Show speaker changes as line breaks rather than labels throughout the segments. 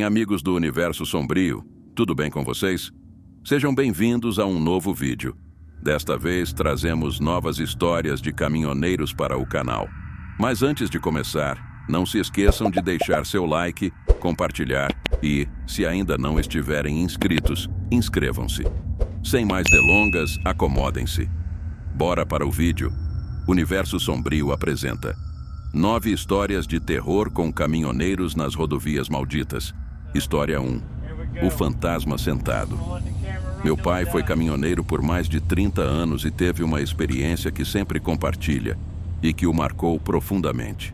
Bem, amigos do Universo Sombrio, tudo bem com vocês? Sejam bem-vindos a um novo vídeo. Desta vez trazemos novas histórias de caminhoneiros para o canal. Mas antes de começar, não se esqueçam de deixar seu like, compartilhar e, se ainda não estiverem inscritos, inscrevam-se. Sem mais delongas, acomodem-se. Bora para o vídeo. Universo Sombrio apresenta 9 histórias de terror com caminhoneiros nas rodovias malditas. História 1. O fantasma sentado. Meu pai foi caminhoneiro por mais de 30 anos e teve uma experiência que sempre compartilha e que o marcou profundamente.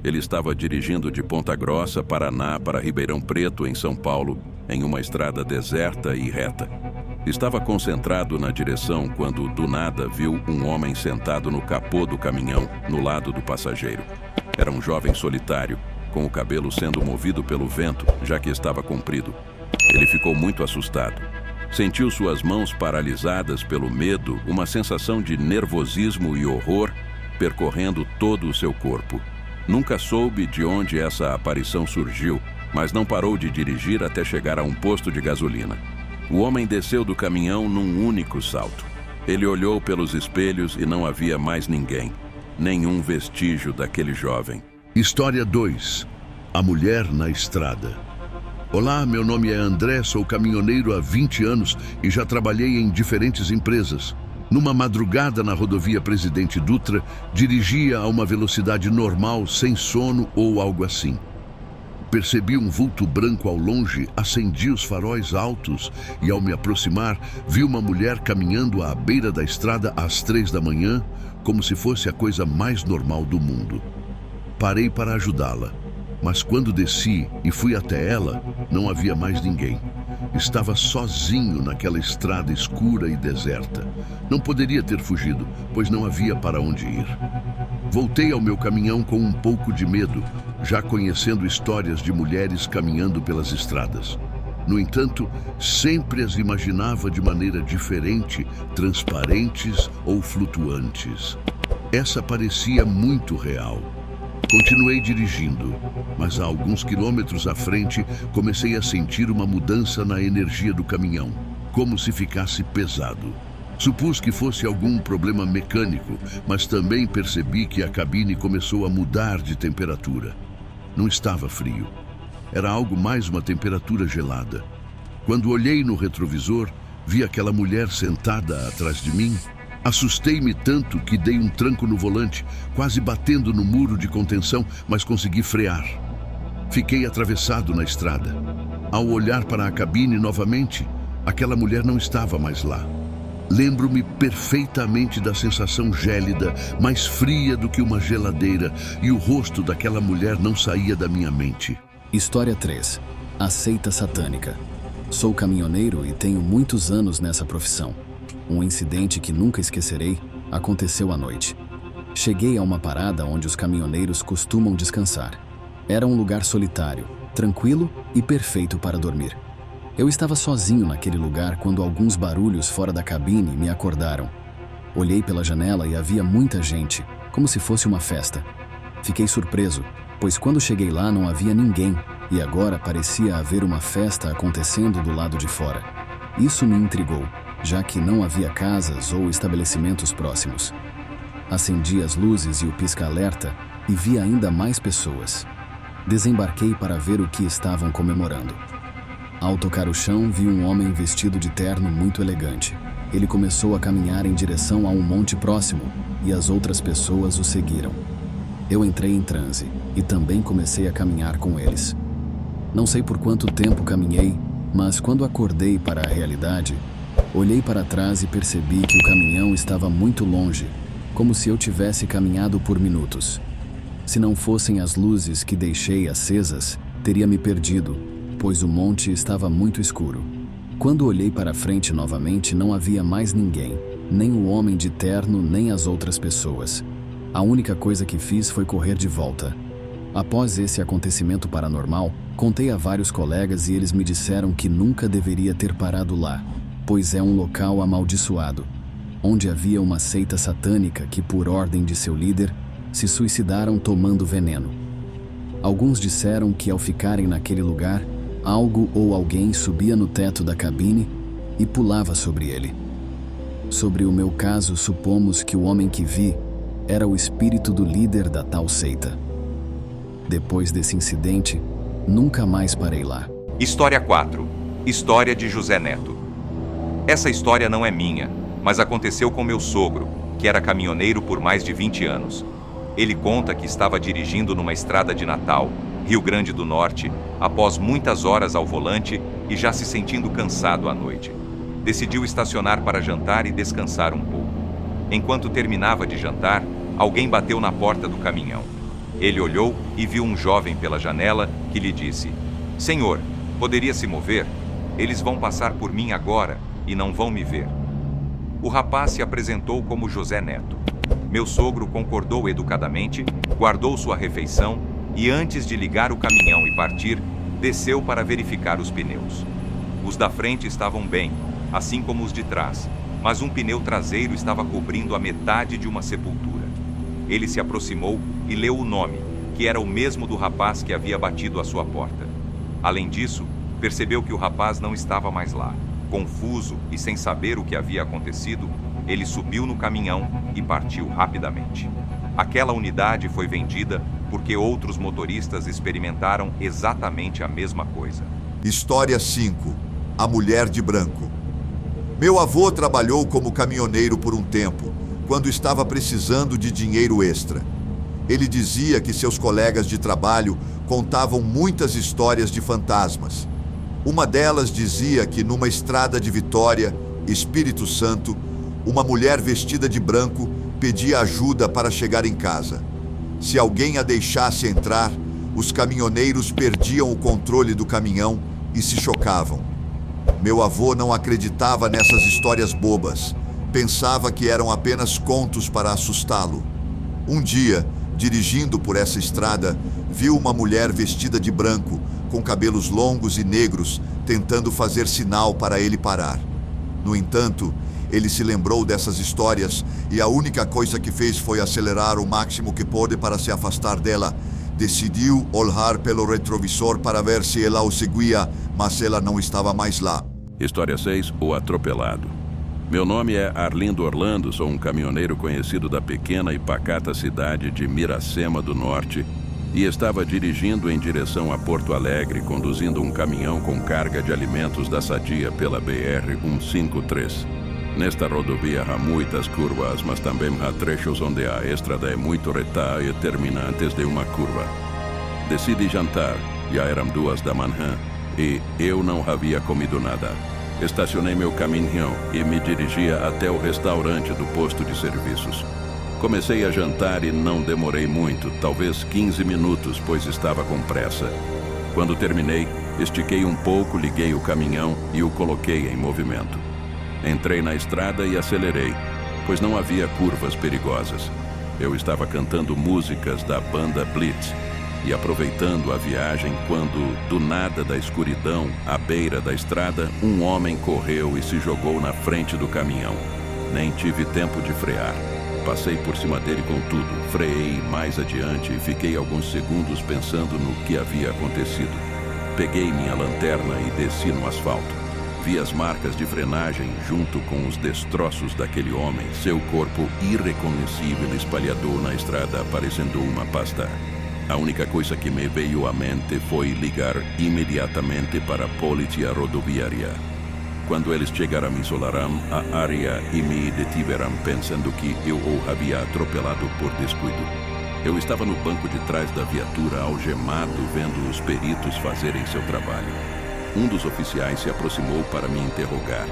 Ele estava dirigindo de Ponta Grossa, Paraná, para Ribeirão Preto, em São Paulo, em uma estrada deserta e reta. Estava concentrado na direção quando, do nada, viu um homem sentado no capô do caminhão, no lado do passageiro. Era um jovem solitário, com o cabelo sendo movido pelo vento, já que estava comprido. Ele ficou muito assustado. Sentiu suas mãos paralisadas pelo medo, uma sensação de nervosismo e horror percorrendo todo o seu corpo. Nunca soube de onde essa aparição surgiu, mas não parou de dirigir até chegar a um posto de gasolina. O homem desceu do caminhão num único salto. Ele olhou pelos espelhos e não havia mais ninguém, nenhum vestígio daquele jovem.
História 2. A mulher na estrada. Olá, meu nome é André, sou caminhoneiro há 20 anos e já trabalhei em diferentes empresas. Numa madrugada na rodovia Presidente Dutra, dirigia a uma velocidade normal, sem sono ou algo assim. Percebi um vulto branco ao longe, acendi os faróis altos e, ao me aproximar, vi uma mulher caminhando à beira da estrada às 3 da manhã, como se fosse a coisa mais normal do mundo. Parei para ajudá-la, mas quando desci e fui até ela, não havia mais ninguém. Estava sozinho naquela estrada escura e deserta. Não poderia ter fugido, pois não havia para onde ir. Voltei ao meu caminhão com um pouco de medo, já conhecendo histórias de mulheres caminhando pelas estradas. No entanto, sempre as imaginava de maneira diferente, transparentes ou flutuantes. Essa parecia muito real. Continuei dirigindo, mas a alguns quilômetros à frente comecei a sentir uma mudança na energia do caminhão, como se ficasse pesado. Supus que fosse algum problema mecânico, mas também percebi que a cabine começou a mudar de temperatura. Não estava frio. Era algo mais uma temperatura gelada. Quando olhei no retrovisor, vi aquela mulher sentada atrás de mim. Assustei-me tanto que dei um tranco no volante, quase batendo no muro de contenção, mas consegui frear. Fiquei atravessado na estrada. Ao olhar para a cabine novamente, aquela mulher não estava mais lá. Lembro-me perfeitamente da sensação gélida, mais fria do que uma geladeira, e o rosto daquela mulher não saía da minha mente.
História 3. A seita satânica. Sou caminhoneiro e tenho muitos anos nessa profissão. Um incidente que nunca esquecerei aconteceu à noite. Cheguei a uma parada onde os caminhoneiros costumam descansar. Era um lugar solitário, tranquilo e perfeito para dormir. Eu estava sozinho naquele lugar quando alguns barulhos fora da cabine me acordaram. Olhei pela janela e havia muita gente, como se fosse uma festa. Fiquei surpreso, pois quando cheguei lá não havia ninguém e agora parecia haver uma festa acontecendo do lado de fora. Isso me intrigou, já que não havia casas ou estabelecimentos próximos. Acendi as luzes e o pisca-alerta e vi ainda mais pessoas. Desembarquei para ver o que estavam comemorando. Ao tocar o chão, vi um homem vestido de terno muito elegante. Ele começou a caminhar em direção a um monte próximo e as outras pessoas o seguiram. Eu entrei em transe e também comecei a caminhar com eles. Não sei por quanto tempo caminhei, mas quando acordei para a realidade, olhei para trás e percebi que o caminhão estava muito longe, como se eu tivesse caminhado por minutos. Se não fossem as luzes que deixei acesas, teria me perdido, pois o monte estava muito escuro. Quando olhei para frente novamente, não havia mais ninguém, nem o homem de terno, nem as outras pessoas. A única coisa que fiz foi correr de volta. Após esse acontecimento paranormal, contei a vários colegas e eles me disseram que nunca deveria ter parado lá, pois é um local amaldiçoado, onde havia uma seita satânica que, por ordem de seu líder, se suicidaram tomando veneno. Alguns disseram que, ao ficarem naquele lugar, algo ou alguém subia no teto da cabine e pulava sobre ele. Sobre o meu caso, supomos que o homem que vi era o espírito do líder da tal seita. Depois desse incidente, nunca mais parei lá.
História 4. História de José Neto. Essa história não é minha, mas aconteceu com meu sogro, que era caminhoneiro por mais de 20 anos. Ele conta que estava dirigindo numa estrada de Natal, Rio Grande do Norte, após muitas horas ao volante e já se sentindo cansado à noite. Decidiu estacionar para jantar e descansar um pouco. Enquanto terminava de jantar, alguém bateu na porta do caminhão. Ele olhou e viu um jovem pela janela que lhe disse: "Senhor, poderia se mover? Eles vão passar por mim agora e não vão me ver." O rapaz se apresentou como José Neto. Meu sogro concordou educadamente, guardou sua refeição e, antes de ligar o caminhão e partir, desceu para verificar os pneus. Os da frente estavam bem, assim como os de trás, mas um pneu traseiro estava cobrindo a metade de uma sepultura. Ele se aproximou e leu o nome, que era o mesmo do rapaz que havia batido à sua porta. Além disso, percebeu que o rapaz não estava mais lá. Confuso e sem saber o que havia acontecido, ele subiu no caminhão e partiu rapidamente. Aquela unidade foi vendida porque outros motoristas experimentaram exatamente a mesma coisa.
História 5. A mulher de branco. Meu avô trabalhou como caminhoneiro por um tempo, quando estava precisando de dinheiro extra. Ele dizia que seus colegas de trabalho contavam muitas histórias de fantasmas. Uma delas dizia que numa estrada de Vitória, Espírito Santo, uma mulher vestida de branco pedia ajuda para chegar em casa. Se alguém a deixasse entrar, os caminhoneiros perdiam o controle do caminhão e se chocavam. Meu avô não acreditava nessas histórias bobas. Pensava que eram apenas contos para assustá-lo. Um dia, dirigindo por essa estrada, viu uma mulher vestida de branco, com cabelos longos e negros, tentando fazer sinal para ele parar. No entanto, ele se lembrou dessas histórias e a única coisa que fez foi acelerar o máximo que pôde para se afastar dela. Decidiu olhar pelo retrovisor para ver se ela o seguia, mas ela não estava mais lá.
História 6. O atropelado. Meu nome é Arlindo Orlando, sou um caminhoneiro conhecido da pequena e pacata cidade de Miracema do Norte e estava dirigindo em direção a Porto Alegre, conduzindo um caminhão com carga de alimentos da Sadia pela BR-153. Nesta rodovia há muitas curvas, mas também há trechos onde a estrada é muito reta e termina antes de uma curva. Decidi jantar, já eram 2 da manhã e eu não havia comido nada. Estacionei meu caminhão e me dirigia até o restaurante do posto de serviços. Comecei a jantar e não demorei muito, talvez 15 minutos, pois estava com pressa. Quando terminei, estiquei um pouco, liguei o caminhão e o coloquei em movimento. Entrei na estrada e acelerei, pois não havia curvas perigosas. Eu estava cantando músicas da banda Blitz e aproveitando a viagem quando, do nada da escuridão, à beira da estrada, um homem correu e se jogou na frente do caminhão. Nem tive tempo de frear. Passei por cima dele com tudo, freiei mais adiante e fiquei alguns segundos pensando no que havia acontecido. Peguei minha lanterna e desci no asfalto. Vi as marcas de frenagem junto com os destroços daquele homem, seu corpo irreconhecível espalhado na estrada, parecendo uma pasta. A única coisa que me veio à mente foi ligar imediatamente para a polícia rodoviária. Quando eles chegaram, isolaram a área e me detiveram pensando que eu o havia atropelado por descuido. Eu estava no banco de trás da viatura, algemado, vendo os peritos fazerem seu trabalho. Um dos oficiais se aproximou para me interrogar.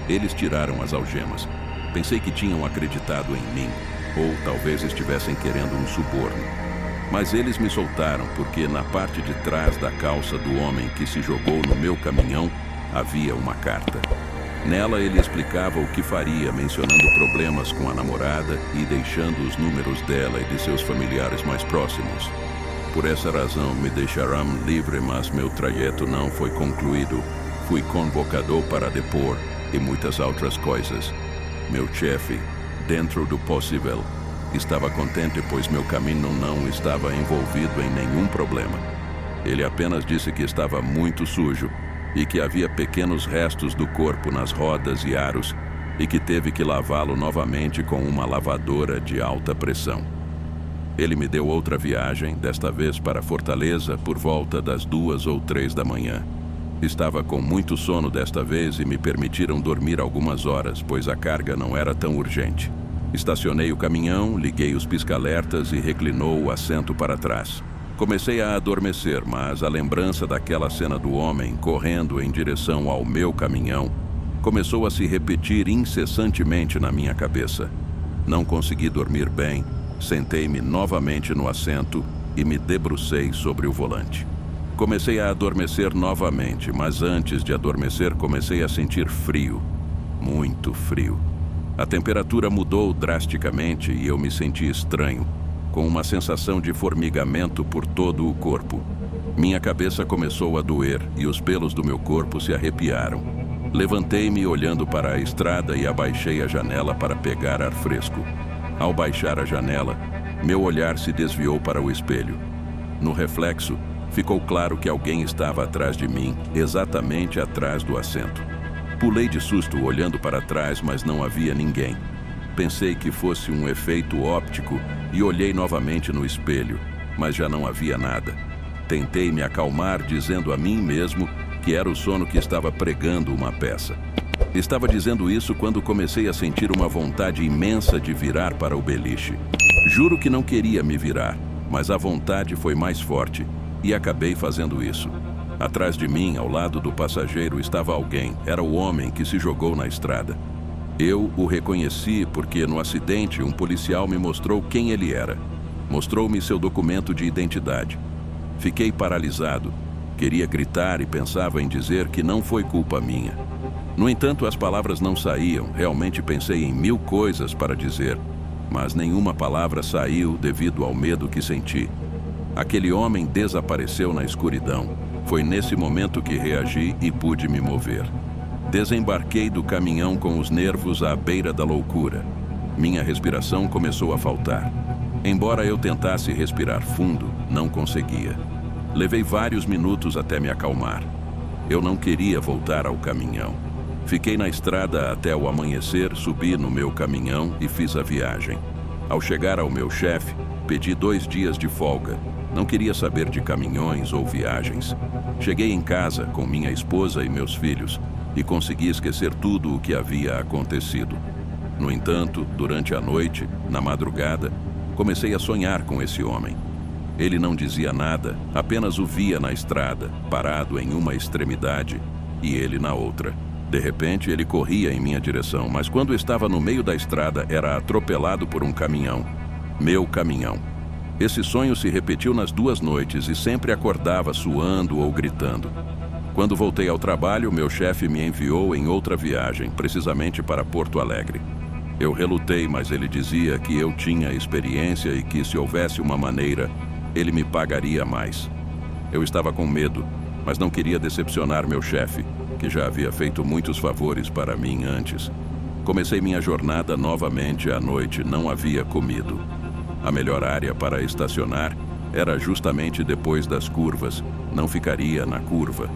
Eles tiraram as algemas. Pensei que tinham acreditado em mim, ou talvez estivessem querendo um suborno. Mas eles me soltaram porque na parte de trás da calça do homem que se jogou no meu caminhão havia uma carta. Nela ele explicava o que faria, mencionando problemas com a namorada e deixando os números dela e de seus familiares mais próximos. Por essa razão me deixarão livre, mas meu trajeto não foi concluído. Fui convocado para depor e muitas outras coisas. Meu chefe, dentro do possível, estava contente, pois meu caminho não estava envolvido em nenhum problema. Ele apenas disse que estava muito sujo e que havia pequenos restos do corpo nas rodas e aros e que teve que lavá-lo novamente com uma lavadora de alta pressão. Ele me deu outra viagem, desta vez para Fortaleza, por volta das 2 ou 3 da manhã. Estava com muito sono desta vez e me permitiram dormir algumas horas, pois a carga não era tão urgente. Estacionei o caminhão, liguei os pisca-alertas e reclinou o assento para trás. Comecei a adormecer, mas a lembrança daquela cena do homem correndo em direção ao meu caminhão começou a se repetir incessantemente na minha cabeça. Não consegui dormir bem, sentei-me novamente no assento e me debrucei sobre o volante. Comecei a adormecer novamente, mas antes de adormecer comecei a sentir frio, muito frio. A temperatura mudou drasticamente e eu me senti estranho, com uma sensação de formigamento por todo o corpo. Minha cabeça começou a doer e os pelos do meu corpo se arrepiaram. Levantei-me olhando para a estrada e abaixei a janela para pegar ar fresco. Ao baixar a janela, meu olhar se desviou para o espelho. No reflexo, ficou claro que alguém estava atrás de mim, exatamente atrás do assento. Pulei de susto olhando para trás, mas não havia ninguém. Pensei que fosse um efeito óptico e olhei novamente no espelho, mas já não havia nada. Tentei me acalmar dizendo a mim mesmo que era o sono que estava pregando uma peça. Estava dizendo isso quando comecei a sentir uma vontade imensa de virar para o beliche. Juro que não queria me virar, mas a vontade foi mais forte e acabei fazendo isso. Atrás de mim, ao lado do passageiro, estava alguém. Era o homem que se jogou na estrada. Eu o reconheci porque no acidente um policial me mostrou quem ele era. Mostrou-me seu documento de identidade. Fiquei paralisado. Queria gritar e pensava em dizer que não foi culpa minha. No entanto, as palavras não saíam. Realmente pensei em 1000 coisas para dizer, mas nenhuma palavra saiu devido ao medo que senti. Aquele homem desapareceu na escuridão. Foi nesse momento que reagi e pude me mover. Desembarquei do caminhão com os nervos à beira da loucura. Minha respiração começou a faltar. Embora eu tentasse respirar fundo, não conseguia. Levei vários minutos até me acalmar. Eu não queria voltar ao caminhão. Fiquei na estrada até o amanhecer, subi no meu caminhão e fiz a viagem. Ao chegar ao meu chefe, pedi 2 dias de folga. Não queria saber de caminhões ou viagens. Cheguei em casa com minha esposa e meus filhos e consegui esquecer tudo o que havia acontecido. No entanto, durante a noite, na madrugada, comecei a sonhar com esse homem. Ele não dizia nada, apenas o via na estrada, parado em uma extremidade e ele na outra. De repente, ele corria em minha direção, mas quando estava no meio da estrada, era atropelado por um caminhão. Meu caminhão. Esse sonho se repetiu nas 2 noites e sempre acordava suando ou gritando. Quando voltei ao trabalho, meu chefe me enviou em outra viagem, precisamente para Porto Alegre. Eu relutei, mas ele dizia que eu tinha experiência e que se houvesse uma maneira, ele me pagaria mais. Eu estava com medo, mas não queria decepcionar meu chefe, que já havia feito muitos favores para mim antes. Comecei minha jornada novamente à noite, não havia comido. A melhor área para estacionar era justamente depois das curvas. Não ficaria na curva,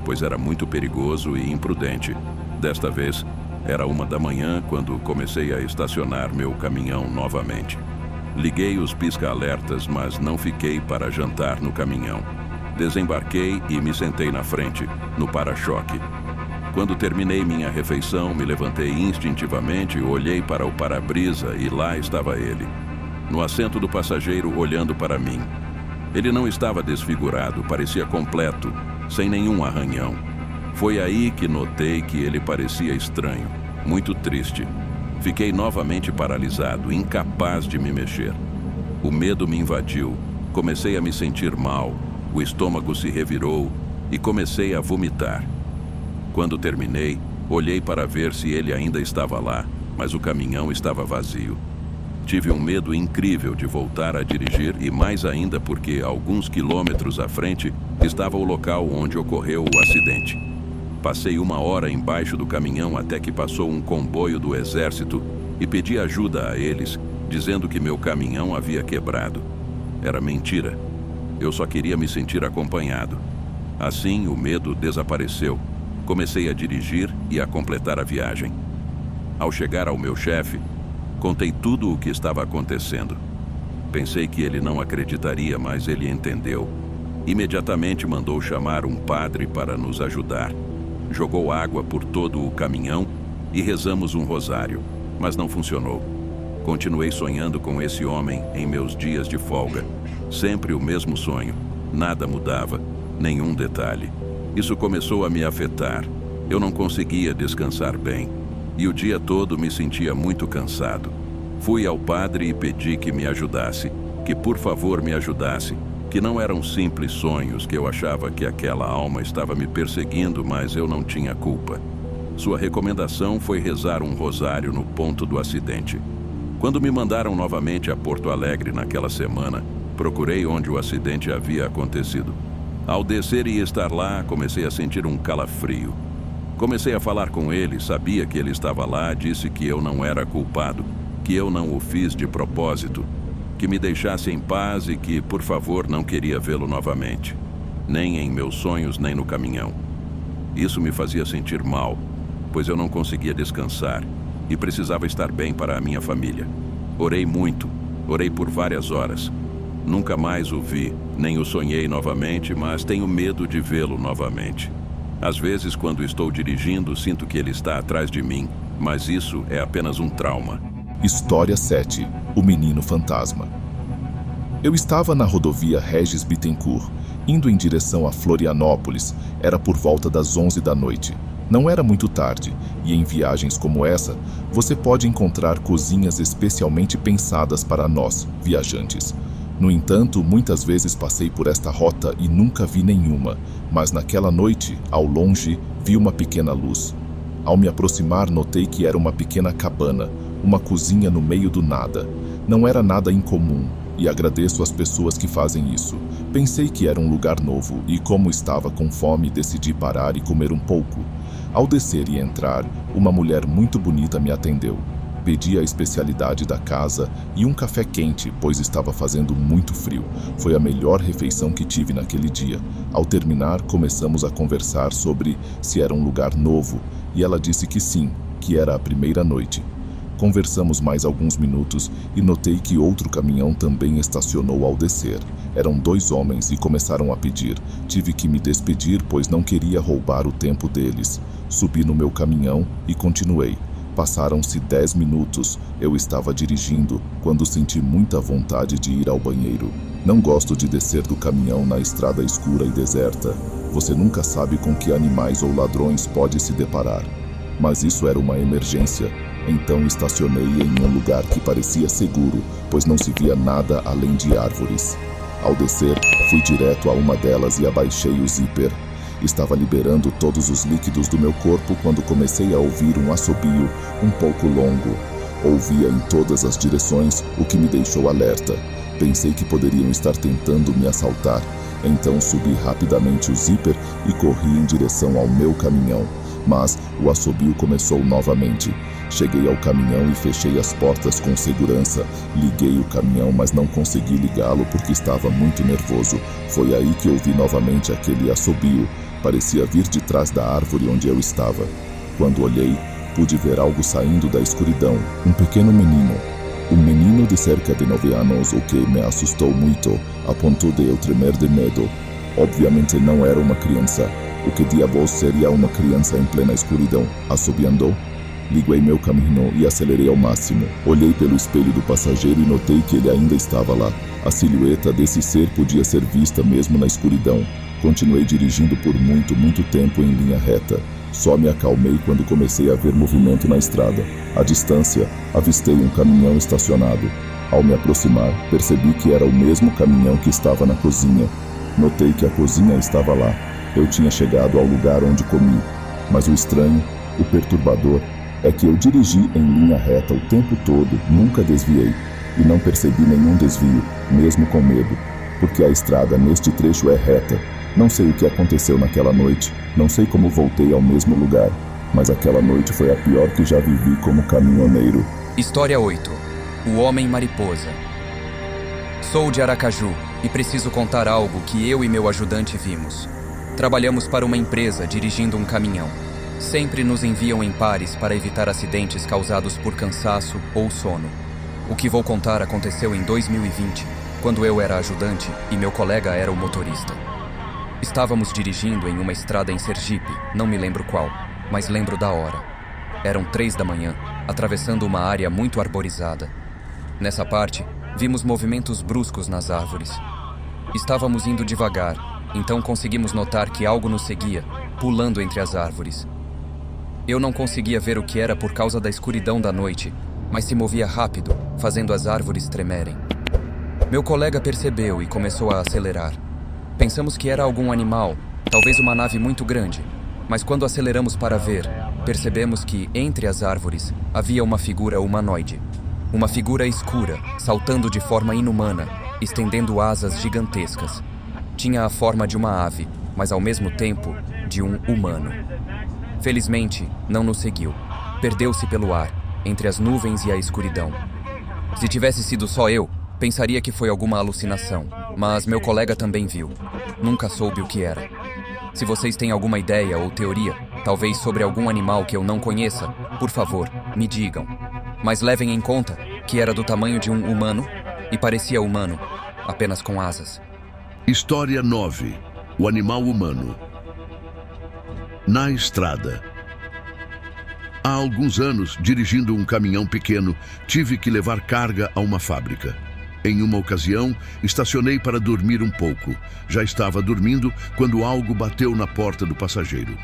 pois era muito perigoso e imprudente. Desta vez, era 1 da manhã quando comecei a estacionar meu caminhão novamente. Liguei os pisca-alertas, mas não fiquei para jantar no caminhão. Desembarquei e me sentei na frente, no para-choque. Quando terminei minha refeição, me levantei instintivamente, olhei para o para-brisa e lá estava ele, no assento do passageiro, olhando para mim. Ele não estava desfigurado, parecia completo, sem nenhum arranhão. Foi aí que notei que ele parecia estranho, muito triste. Fiquei novamente paralisado, incapaz de me mexer. O medo me invadiu, comecei a me sentir mal, o estômago se revirou e comecei a vomitar. Quando terminei, olhei para ver se ele ainda estava lá, mas o caminhão estava vazio. Tive um medo incrível de voltar a dirigir e mais ainda porque, alguns quilômetros à frente, estava o local onde ocorreu o acidente. Passei 1 hora embaixo do caminhão até que passou um comboio do exército e pedi ajuda a eles, dizendo que meu caminhão havia quebrado. Era mentira. Eu só queria me sentir acompanhado. Assim, o medo desapareceu. Comecei a dirigir e a completar a viagem. Ao chegar ao meu chefe, contei tudo o que estava acontecendo. Pensei que ele não acreditaria, mas ele entendeu. Imediatamente mandou chamar um padre para nos ajudar. Jogou água por todo o caminhão e rezamos um rosário, mas não funcionou. Continuei sonhando com esse homem em meus dias de folga. Sempre o mesmo sonho. Nada mudava, nenhum detalhe. Isso começou a me afetar. Eu não conseguia descansar bem. E o dia todo me sentia muito cansado. Fui ao padre e pedi que me ajudasse, que por favor me ajudasse, que não eram simples sonhos, que eu achava que aquela alma estava me perseguindo, mas eu não tinha culpa. Sua recomendação foi rezar um rosário no ponto do acidente. Quando me mandaram novamente a Porto Alegre naquela semana, procurei onde o acidente havia acontecido. Ao descer e estar lá, comecei a sentir um calafrio. Comecei a falar com ele, sabia que ele estava lá, disse que eu não era culpado, que eu não o fiz de propósito, que me deixasse em paz e que, por favor, não queria vê-lo novamente, nem em meus sonhos, nem no caminhão. Isso me fazia sentir mal, pois eu não conseguia descansar e precisava estar bem para a minha família. Orei muito, orei por várias horas. Nunca mais o vi, nem o sonhei novamente, mas tenho medo de vê-lo novamente. Às vezes, quando estou dirigindo, sinto que ele está atrás de mim, mas isso é apenas um trauma.
História 7. O Menino Fantasma. Eu estava na rodovia Regis Bittencourt, indo em direção a Florianópolis. Era por volta das 11 da noite. Não era muito tarde, e em viagens como essa, você pode encontrar cozinhas especialmente pensadas para nós, viajantes. No entanto, muitas vezes passei por esta rota e nunca vi nenhuma, mas naquela noite, ao longe, vi uma pequena luz. Ao me aproximar, notei que era uma pequena cabana, uma cozinha no meio do nada. Não era nada incomum, e agradeço às pessoas que fazem isso. Pensei que era um lugar novo, e como estava com fome, decidi parar e comer um pouco. Ao descer e entrar, uma mulher muito bonita me atendeu. Pedi a especialidade da casa e um café quente, pois estava fazendo muito frio. Foi a melhor refeição que tive naquele dia. Ao terminar, começamos a conversar sobre se era um lugar novo, e ela disse que sim, que era a primeira noite. Conversamos mais alguns minutos e notei que outro caminhão também estacionou ao descer. Eram 2 homens e começaram a pedir. Tive que me despedir, pois não queria roubar o tempo deles. Subi no meu caminhão e continuei. Passaram-se 10 minutos. Eu estava dirigindo quando senti muita vontade de ir ao banheiro. Não gosto de descer do caminhão na estrada escura e deserta. Você nunca sabe com que animais ou ladrões pode se deparar. Mas isso era uma emergência. Então estacionei em um lugar que parecia seguro, pois não se via nada além de árvores. Ao descer, fui direto a uma delas e abaixei o zíper. Estava liberando todos os líquidos do meu corpo quando comecei a ouvir um assobio um pouco longo. Ouvia em todas as direções, o que me deixou alerta. Pensei que poderiam estar tentando me assaltar. Então subi rapidamente o zíper e corri em direção ao meu caminhão. Mas o assobio começou novamente. Cheguei ao caminhão e fechei as portas com segurança. Liguei o caminhão, mas não consegui ligá-lo porque estava muito nervoso. Foi aí que ouvi novamente aquele assobio. Parecia vir de trás da árvore onde eu estava. Quando olhei, pude ver algo saindo da escuridão. Um pequeno menino. Um menino de cerca de 9 anos, o que me assustou muito, a ponto de eu tremer de medo. Obviamente não era uma criança. O que diabos seria uma criança em plena escuridão, assobiando? Liguei meu caminhão e acelerei ao máximo. Olhei pelo espelho do passageiro e notei que ele ainda estava lá. A silhueta desse ser podia ser vista mesmo na escuridão. Continuei dirigindo por muito tempo em linha reta. Só me acalmei quando comecei a ver movimento na estrada. À distância, avistei um caminhão estacionado. Ao me aproximar, percebi que era o mesmo caminhão que estava na cozinha. Notei que a cozinha estava lá. Eu tinha chegado ao lugar onde comi. Mas o estranho, o perturbador, é que eu dirigi em linha reta o tempo todo, nunca desviei. E não percebi nenhum desvio, mesmo com medo. Porque a estrada neste trecho é reta. Não sei o que aconteceu naquela noite. Não sei como voltei ao mesmo lugar. Mas aquela noite foi a pior que já vivi como caminhoneiro.
História 8. O Homem Mariposa. Sou de Aracaju, e preciso contar algo que eu e meu ajudante vimos. Trabalhamos para uma empresa dirigindo um caminhão. Sempre nos enviam em pares para evitar acidentes causados por cansaço ou sono. O que vou contar aconteceu em 2020, quando eu era ajudante e meu colega era o motorista. Estávamos dirigindo em uma estrada em Sergipe, não me lembro qual, mas lembro da hora. Eram 3 da manhã, atravessando uma área muito arborizada. Nessa parte, vimos movimentos bruscos nas árvores. Estávamos indo devagar, então conseguimos notar que algo nos seguia, pulando entre as árvores. Eu não conseguia ver o que era por causa da escuridão da noite, mas se movia rápido, fazendo as árvores tremerem. Meu colega percebeu e começou a acelerar. Pensamos que era algum animal, talvez uma nave muito grande, mas quando aceleramos para ver, percebemos que, entre as árvores, havia uma figura humanoide. Uma figura escura, saltando de forma inumana, estendendo asas gigantescas. Tinha a forma de uma ave, mas ao mesmo tempo, de um humano. Felizmente, não nos seguiu. Perdeu-se pelo ar, entre as nuvens e a escuridão. Se tivesse sido só eu, pensaria que foi alguma alucinação, mas meu colega também viu. Nunca soube o que era. Se vocês têm alguma ideia ou teoria, talvez sobre algum animal que eu não conheça, por favor, me digam. Mas levem em conta que era do tamanho de um humano e parecia humano, apenas com asas.
História 9. O animal humano. Na estrada. Há alguns anos, dirigindo um caminhão pequeno, tive que levar carga a uma fábrica. Em uma ocasião, estacionei para dormir um pouco. Já estava dormindo quando algo bateu na porta do passageiro.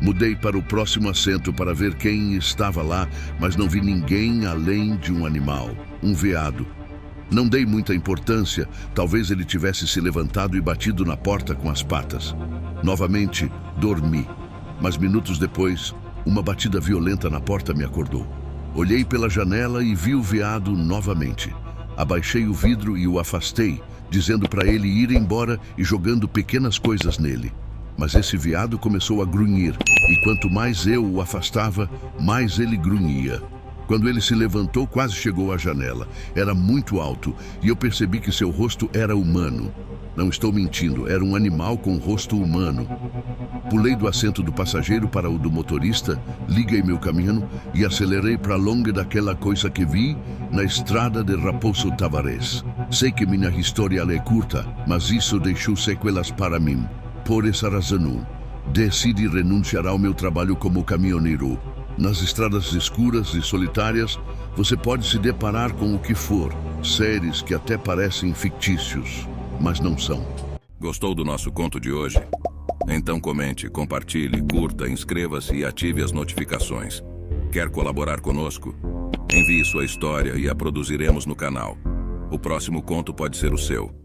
Mudei para o próximo assento para ver quem estava lá, mas não vi ninguém além de um animal, um veado. Não dei muita importância, talvez ele tivesse se levantado e batido na porta com as patas. Novamente, dormi. Mas minutos depois, uma batida violenta na porta me acordou. Olhei pela janela e vi o veado novamente. Abaixei o vidro e o afastei, dizendo para ele ir embora e jogando pequenas coisas nele. Mas esse veado começou a grunhir, e quanto mais eu o afastava, mais ele grunhia. Quando ele se levantou, quase chegou à janela. Era muito alto, e eu percebi que seu rosto era humano. Não estou mentindo, era um animal com rosto humano. Pulei do assento do passageiro para o do motorista, liguei meu caminhão e acelerei para longe daquela coisa que vi na estrada de Raposo Tavares. Sei que minha história é curta, mas isso deixou sequelas para mim. Por essa razão, decidi renunciar ao meu trabalho como caminhoneiro. Nas estradas escuras e solitárias, você pode se deparar com o que for, seres que até parecem fictícios, mas não são.
Gostou do nosso conto de hoje? Então comente, compartilhe, curta, inscreva-se e ative as notificações. Quer colaborar conosco? Envie sua história e a produziremos no canal. O próximo conto pode ser o seu.